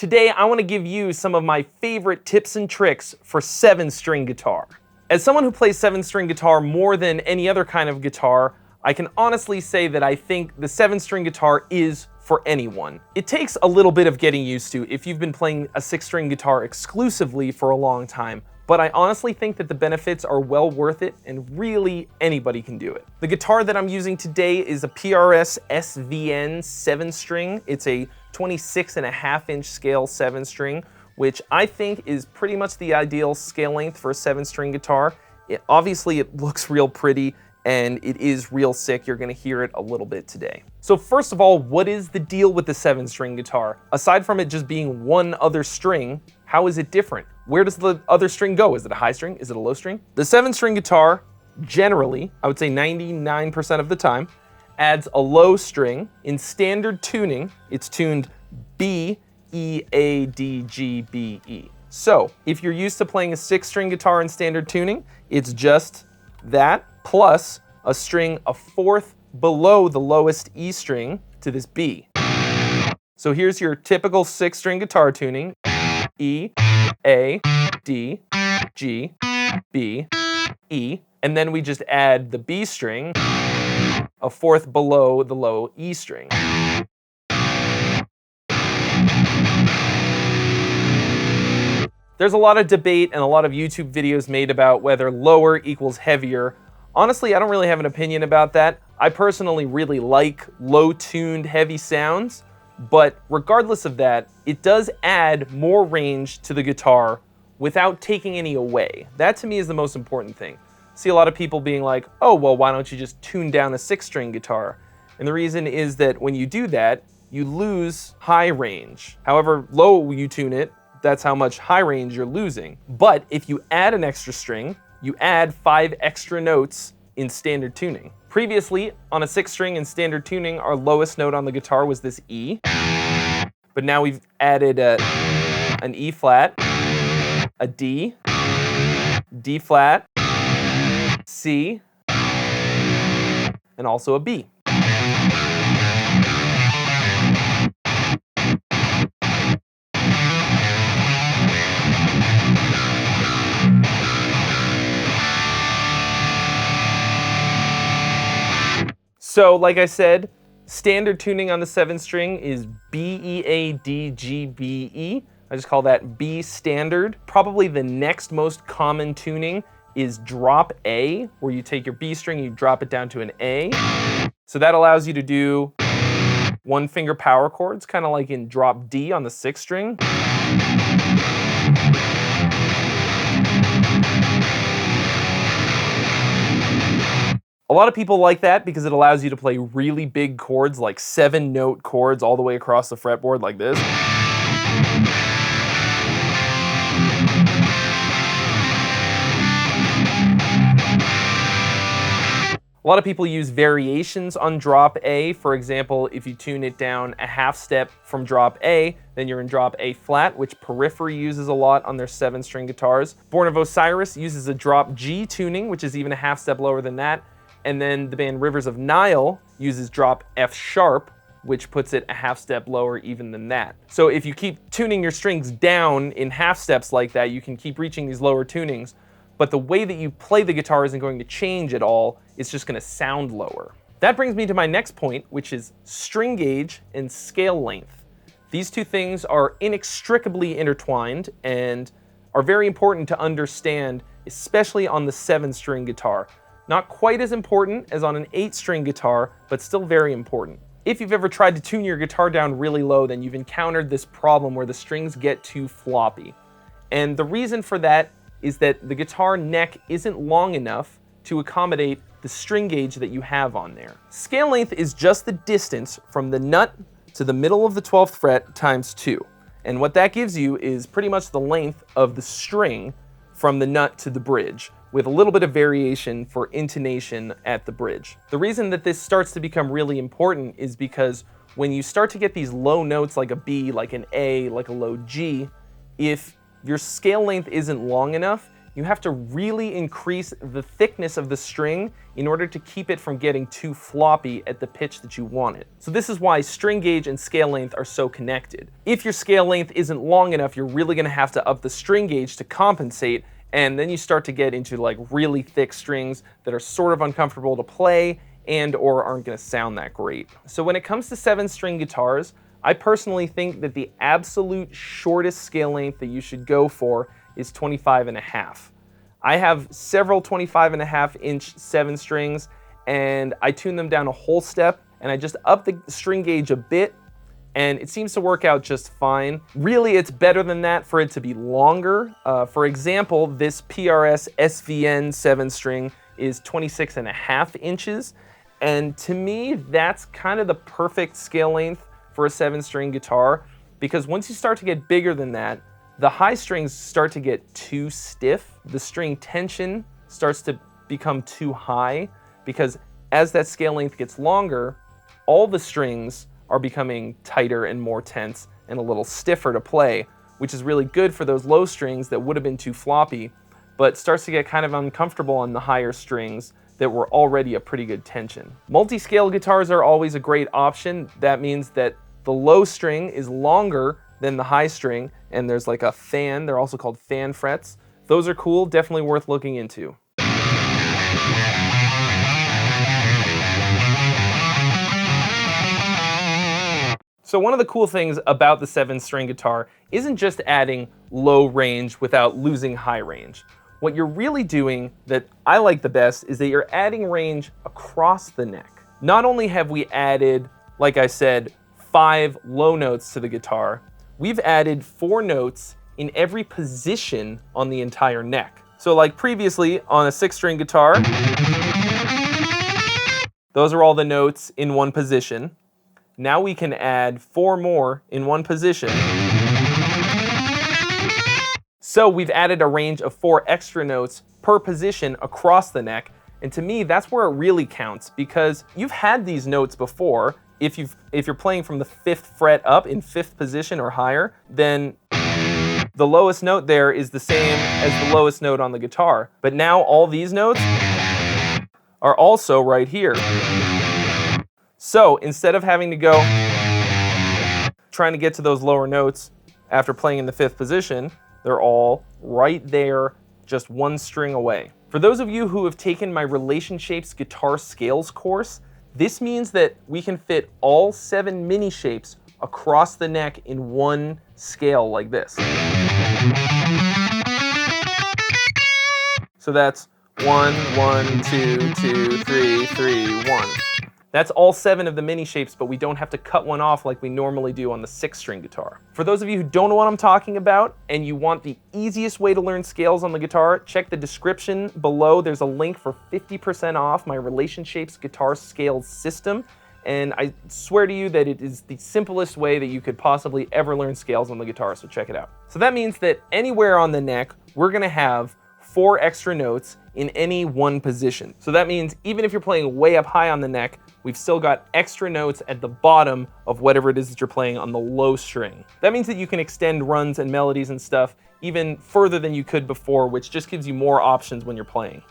Today, I want to give you some of my favorite tips and tricks for 7-string guitar. As someone who plays 7-string guitar more than any other kind of guitar, I can honestly say that I think the 7-string guitar is for anyone. It takes a little bit of getting used to if you've been playing a 6-string guitar exclusively for a long time, but I honestly think that the benefits are well worth it and really anybody can do it. The guitar that I'm using today is a PRS SVN 7-string. It's a 26.5-inch scale 7-string, which I think is pretty much the ideal scale length for a 7-string guitar. Obviously it looks real pretty and it is real sick. You're gonna hear it a little bit today. So first of all, what is the deal with the 7-string guitar? Aside from it just being one other string, how is it different? Where does the other string go? Is it a high string? Is it a low string? The 7-string guitar, generally, I would say 99% of the time, adds a low string. In standard tuning, it's tuned B, E, A, D, G, B, E. So if you're used to playing a 6-string guitar in standard tuning, it's just that plus a string a fourth below the lowest E string to this B. So here's your typical 6-string guitar tuning: E, A, D, G, B, E, and then we just add the B string a fourth below the low E string. There's a lot of debate and a lot of YouTube videos made about whether lower equals heavier. Honestly, I don't really have an opinion about that. I personally really like low-tuned heavy sounds, but regardless of that, it does add more range to the guitar without taking any away. That to me is the most important thing. I see a lot of people being like, oh, well, why don't you just tune down a 6-string guitar? And the reason is that when you do that, you lose high range. However low you tune it, that's how much high range you're losing. But if you add an extra string, you add 5 extra notes in standard tuning. Previously, on a 6-string in standard tuning, our lowest note on the guitar was this E. But now we've added an E flat, a D, D flat, C, and also a B. So like I said, standard tuning on the 7-string is B, E, A, D, G, B, E. I just call that B standard. Probably the next most common tuning is drop A, where you take your B string and you drop it down to an A. So that allows you to do 1-finger power chords, kind of like in drop D on the 6-string. A lot of people like that because it allows you to play really big chords, like 7-note chords all the way across the fretboard like this. A lot of people use variations on drop A. For example, if you tune it down a half step from drop A, then you're in drop A flat, which Periphery uses a lot on their 7-string guitars. Born of Osiris uses a drop G tuning, which is even a half step lower than that. And then the band Rivers of Nile uses drop F sharp, which puts it a half step lower even than that. So if you keep tuning your strings down in half steps like that, you can keep reaching these lower tunings, but the way that you play the guitar isn't going to change at all. It's just gonna sound lower. That brings me to my next point, which is string gauge and scale length. These two things are inextricably intertwined and are very important to understand, especially on the 7-string guitar. Not quite as important as on an 8-string guitar, but still very important. If you've ever tried to tune your guitar down really low, then you've encountered this problem where the strings get too floppy. And the reason for that is that the guitar neck isn't long enough to accommodate the string gauge that you have on there. Scale length is just the distance from the nut to the middle of the 12th fret times 2. And what that gives you is pretty much the length of the string from the nut to the bridge, with a little bit of variation for intonation at the bridge. The reason that this starts to become really important is because when you start to get these low notes like a B, like an A, like a low G, if your scale length isn't long enough, you have to really increase the thickness of the string in order to keep it from getting too floppy at the pitch that you want it. So this is why string gauge and scale length are so connected. If your scale length isn't long enough, you're really gonna have to up the string gauge to compensate, and then you start to get into like really thick strings that are sort of uncomfortable to play and or aren't gonna sound that great. So when it comes to 7-string guitars, I personally think that the absolute shortest scale length that you should go for is 25.5. I have several 25.5-inch 7 strings, and I tune them down a whole step, and I just up the string gauge a bit, and it seems to work out just fine. Really, it's better than that for it to be longer. For example, this PRS SVN 7-string is 26.5 inches, and to me, that's kind of the perfect scale length for a 7-string guitar, because once you start to get bigger than that, the high strings start to get too stiff. The string tension starts to become too high, because as that scale length gets longer, all the strings are becoming tighter and more tense and a little stiffer to play, which is really good for those low strings that would have been too floppy, but starts to get kind of uncomfortable on the higher strings that were already a pretty good tension. Multi-scale guitars are always a great option. That means that the low string is longer than the high string, and there's like a fan. They're also called fan frets. Those are cool, definitely worth looking into. So one of the cool things about the 7-string guitar isn't just adding low range without losing high range. What you're really doing that I like the best is that you're adding range across the neck. Not only have we added, like I said, 5 low notes to the guitar, we've added 4 notes in every position on the entire neck. So like previously on a 6-string guitar, those are all the notes in one position. Now we can add 4 more in one position. So we've added a range of 4 extra notes per position across the neck. And to me, that's where it really counts, because you've had these notes before. If you're playing from the 5th fret up in 5th position or higher, then the lowest note there is the same as the lowest note on the guitar. But now all these notes are also right here. So instead of having to go trying to get to those lower notes after playing in the 5th position, they're all right there, just 1 string away. For those of you who have taken my Relation Shapes Guitar Scales course, this means that we can fit all 7 mini shapes across the neck in one scale like this. So that's 1, 1, 2, 2, 3, 3, 1. That's all 7 of the mini shapes, but we don't have to cut one off like we normally do on the 6-string guitar. For those of you who don't know what I'm talking about and you want the easiest way to learn scales on the guitar, check the description below. There's a link for 50% off my Relation Shapes Guitar Scales system. And I swear to you that it is the simplest way that you could possibly ever learn scales on the guitar, so check it out. So that means that anywhere on the neck, we're gonna have 4 extra notes in any one position. So that means even if you're playing way up high on the neck, we've still got extra notes at the bottom of whatever it is that you're playing on the low string. That means that you can extend runs and melodies and stuff even further than you could before, which just gives you more options when you're playing.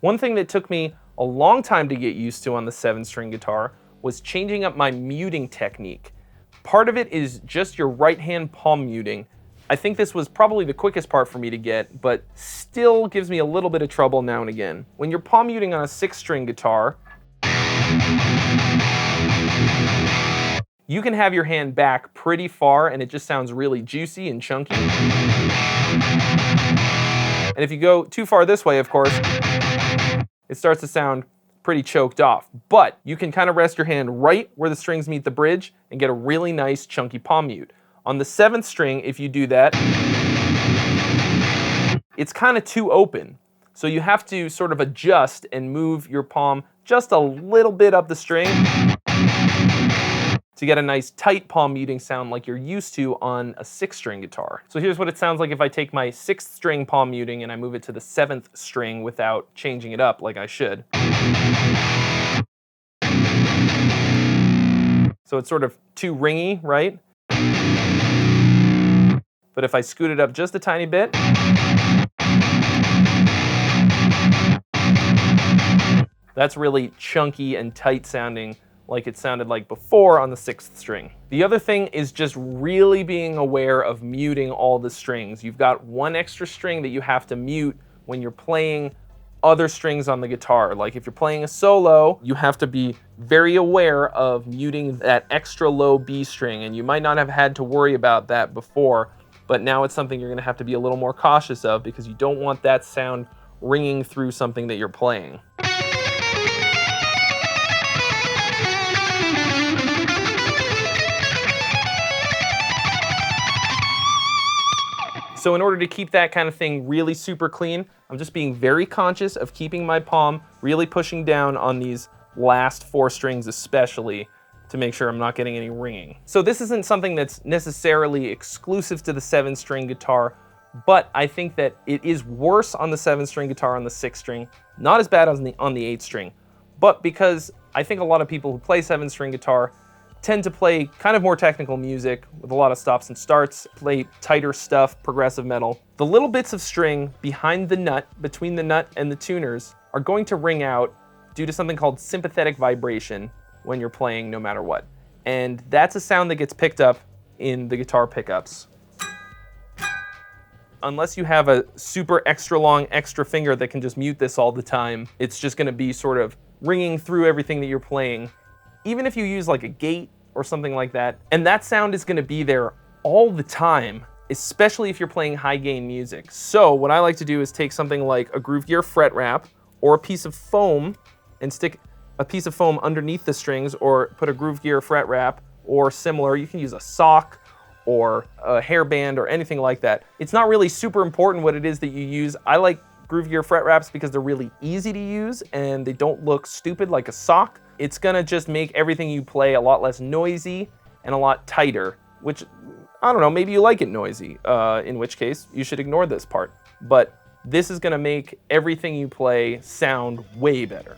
One thing that took me a long time to get used to on the 7-string guitar was changing up my muting technique. Part of it is just your right hand palm muting. I think this was probably the quickest part for me to get, but still gives me a little bit of trouble now and again. When you're palm muting on a 6-string guitar, you can have your hand back pretty far and it just sounds really juicy and chunky. And if you go too far this way, of course, it starts to sound pretty choked off. But you can kind of rest your hand right where the strings meet the bridge and get a really nice chunky palm mute. On the 7th string, if you do that, it's kind of too open. So you have to sort of adjust and move your palm just a little bit up the string to get a nice tight palm muting sound like you're used to on a 6-string guitar. So here's what it sounds like if I take my 6th string palm muting and I move it to the 7th string without changing it up like I should. So it's sort of too ringy, right? But if I scoot it up just a tiny bit, that's really chunky and tight sounding, like it sounded like before on the 6th string. The other thing is just really being aware of muting all the strings. You've got one extra string that you have to mute when you're playing other strings on the guitar. Like if you're playing a solo, you have to be very aware of muting that extra low B string, and you might not have had to worry about that before, but now it's something you're gonna have to be a little more cautious of because you don't want that sound ringing through something that you're playing. So in order to keep that kind of thing really super clean, I'm just being very conscious of keeping my palm really pushing down on these last 4 strings especially to make sure I'm not getting any ringing. So this isn't something that's necessarily exclusive to the 7-string guitar, but I think that it is worse on the 7-string guitar on the 6th string, not as bad as on the 8th string, but because I think a lot of people who play 7-string guitar tend to play kind of more technical music with a lot of stops and starts, play tighter stuff, progressive metal. The little bits of string behind the nut, between the nut and the tuners, are going to ring out due to something called sympathetic vibration when you're playing no matter what. And that's a sound that gets picked up in the guitar pickups. Unless you have a super extra long extra finger that can just mute this all the time, it's just gonna be sort of ringing through everything that you're playing. Even if you use like a gate or something like that, and that sound is gonna be there all the time, especially if you're playing high gain music. So what I like to do is take something like a Groove Gear fret wrap or a piece of foam and stick a piece of foam underneath the strings, or put a Groove Gear fret wrap or similar. You can use a sock or a hairband or anything like that. It's not really super important what it is that you use. I like Groove Gear fret wraps because they're really easy to use and they don't look stupid like a sock. It's gonna just make everything you play a lot less noisy and a lot tighter, which, I don't know, maybe you like it noisy, in which case you should ignore this part. But this is gonna make everything you play sound way better.